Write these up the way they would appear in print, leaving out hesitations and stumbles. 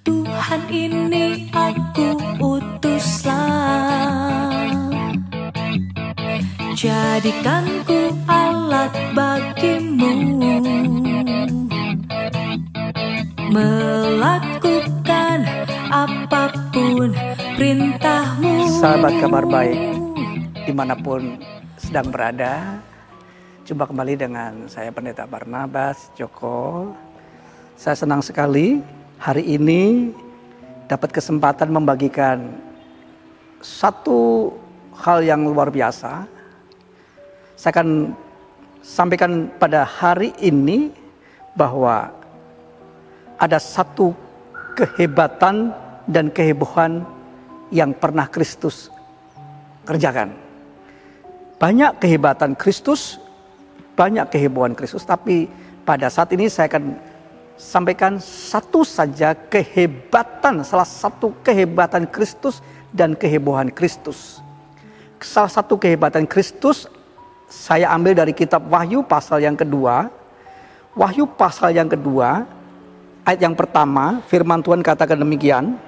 Tuhan, ini aku utuslah, jadikanku alat bagimu, melakukan apapun perintahmu. Sahabat Kabar Baik, dimanapun sedang berada, jumpa kembali dengan saya Pendeta Barnabas Joko. Saya senang sekali hari ini dapat kesempatan membagikan satu hal yang luar biasa. Saya akan sampaikan pada hari ini bahwa ada satu kehebatan dan kehebohan yang pernah Kristus kerjakan. Banyak kehebatan Kristus, banyak kehebohan Kristus, tapi pada saat ini saya akan sampaikan satu saja kehebatan, salah satu kehebatan Kristus dan kehebohan Kristus. Salah satu kehebatan Kristus saya ambil dari kitab Wahyu pasal yang kedua. Wahyu pasal yang kedua, ayat yang pertama, firman Tuhan katakan demikian.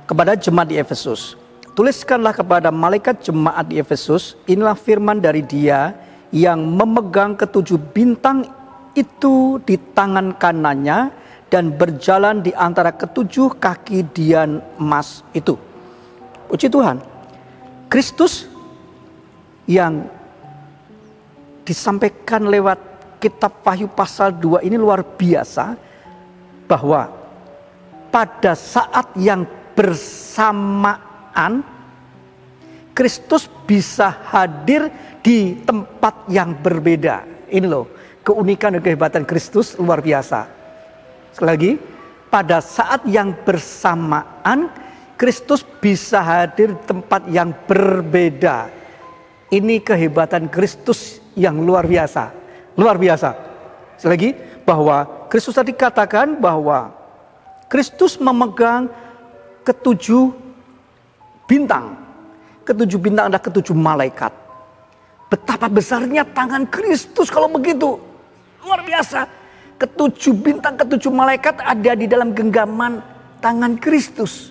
Kepada jemaat di Efesus, tuliskanlah kepada malaikat jemaat di Efesus, inilah firman dari Dia yang memegang ketujuh bintang itu di tangan kanannya dan berjalan di antara ketujuh kaki dian emas itu. Puji Tuhan, Kristus yang disampaikan lewat kitab Wahyu pasal 2 ini luar biasa, bahwa pada saat yang bersamaan Kristus bisa hadir di tempat yang berbeda. Ini loh keunikan dan kehebatan Kristus, luar biasa. Sekali lagi, pada saat yang bersamaan Kristus bisa hadir di tempat yang berbeda. Ini kehebatan Kristus yang luar biasa. Luar biasa. Sekali lagi, bahwa Kristus tadi katakan bahwa Kristus memegang ketujuh bintang. Ketujuh bintang adalah ketujuh malaikat. Betapa besarnya tangan Kristus kalau begitu. Luar biasa. Ketujuh bintang, ketujuh malaikat ada di dalam genggaman tangan Kristus.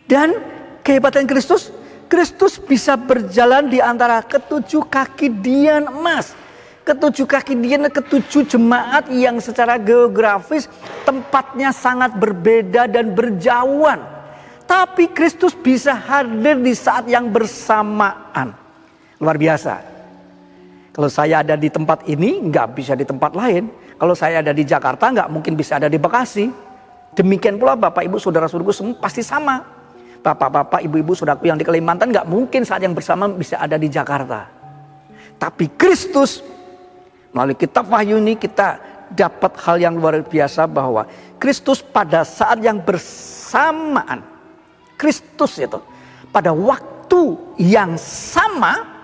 Dan kehebatan Kristus, Kristus bisa berjalan di antara ketujuh kaki dian emas. Ketujuh kaki dian, ketujuh jemaat yang secara geografis tempatnya sangat berbeda dan berjauhan. Tapi Kristus bisa hadir di saat yang bersamaan. Luar biasa. Kalau saya ada di tempat ini, nggak bisa di tempat lain. Kalau saya ada di Jakarta, nggak mungkin bisa ada di Bekasi. Demikian pula Bapak Ibu Saudara-saudaraku semua pasti sama. Bapak-bapak, ibu-ibu saudaraku yang di Kalimantan, nggak mungkin saat yang bersamaan bisa ada di Jakarta. Tapi Kristus, melalui kitab Wahyu ini kita dapat hal yang luar biasa, bahwa Kristus pada saat yang bersamaan, Kristus itu pada waktu yang sama,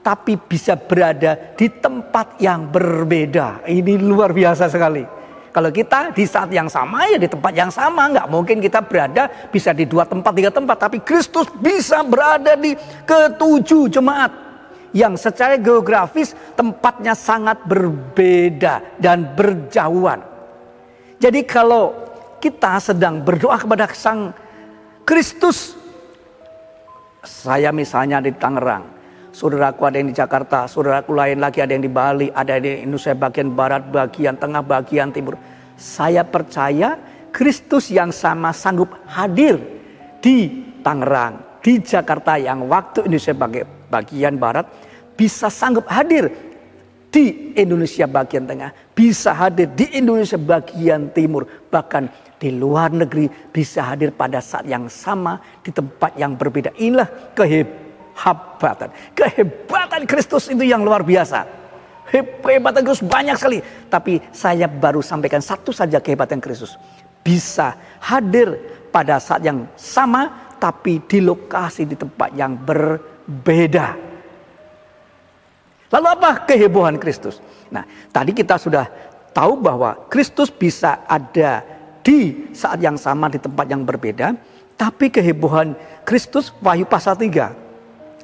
tapi bisa berada di tempat yang berbeda. Ini luar biasa sekali. Kalau kita di saat yang sama, ya di tempat yang sama. Nggak mungkin kita berada bisa di 2 tempat, 3 tempat. Tapi Kristus bisa berada di ketujuh jemaat yang secara geografis tempatnya sangat berbeda dan berjauhan. Jadi kalau kita sedang berdoa kepada Sang Kristus, saya misalnya di Tangerang, saudaraku ada yang di Jakarta, saudaraku lain lagi ada yang di Bali, ada di Indonesia bagian barat, bagian tengah, bagian timur. Saya percaya Kristus yang sama sanggup hadir di Tangerang, di Jakarta yang waktu Indonesia bagian barat, bisa sanggup hadir di Indonesia bagian tengah, bisa hadir di Indonesia bagian timur, bahkan di luar negeri bisa hadir pada saat yang sama di tempat yang berbeda. Inilah kehebatan Kristus itu yang luar biasa. Kehebatan Kristus banyak sekali, tapi saya baru sampaikan satu saja kehebatan Kristus. Bisa hadir pada saat yang sama, tapi di lokasi, di tempat yang berbeda. Lalu apa kehebohan Kristus? Nah, tadi kita sudah tahu bahwa Kristus bisa ada di saat yang sama di tempat yang berbeda. Tapi kehebohan Kristus, Wahyu pasal 3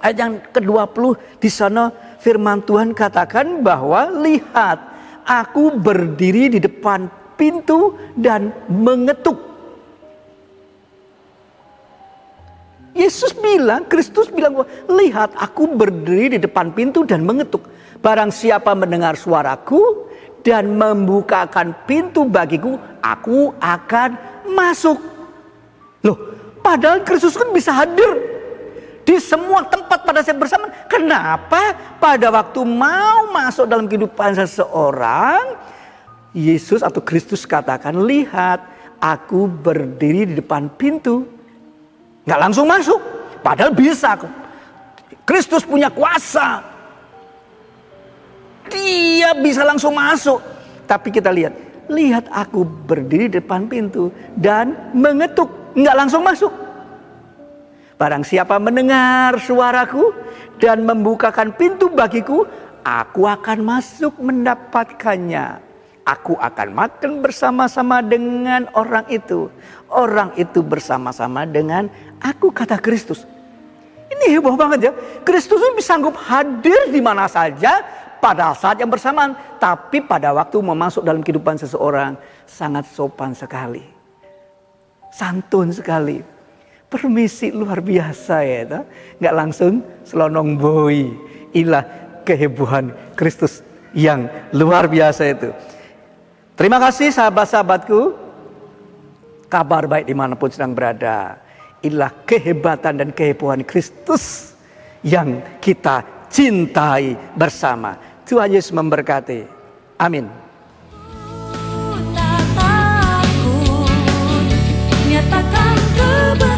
ayat yang ke-20, di sana firman Tuhan katakan bahwa lihat, aku berdiri di depan pintu dan mengetuk. Yesus bilang, Kristus bilang, lihat aku berdiri di depan pintu dan mengetuk. Barang siapa mendengar suaraku dan membukakan pintu bagiku, aku akan masuk. Loh, padahal Kristus kan bisa hadir di semua tempat pada saat bersamaan. Kenapa pada waktu mau masuk dalam kehidupan seseorang, Yesus atau Kristus katakan, lihat aku berdiri di depan pintu. Nggak langsung masuk, padahal bisa. Kristus punya kuasa, dia bisa langsung masuk. Tapi kita lihat aku berdiri di depan pintu dan mengetuk. Nggak langsung masuk. Barang siapa mendengar suaraku dan membukakan pintu bagiku, aku akan masuk mendapatkannya. Aku akan makan bersama-sama dengan orang itu. Orang itu bersama-sama dengan aku, kata Kristus. Ini heboh banget ya. Kristus itu sanggup hadir di mana saja pada saat yang bersamaan. Tapi pada waktu mau masuk dalam kehidupan seseorang, sangat sopan sekali. Santun sekali. Permisi luar biasa ya. Nggak langsung selonong boy. Inilah kehebohan Kristus yang luar biasa itu. Terima kasih sahabat-sahabatku. Kabar baik dimanapun sedang berada. Inilah kehebatan dan kehebohan Kristus yang kita cintai bersama. Tuhan Yesus memberkati. Amin. Tak takut, nyatakan kebenaran.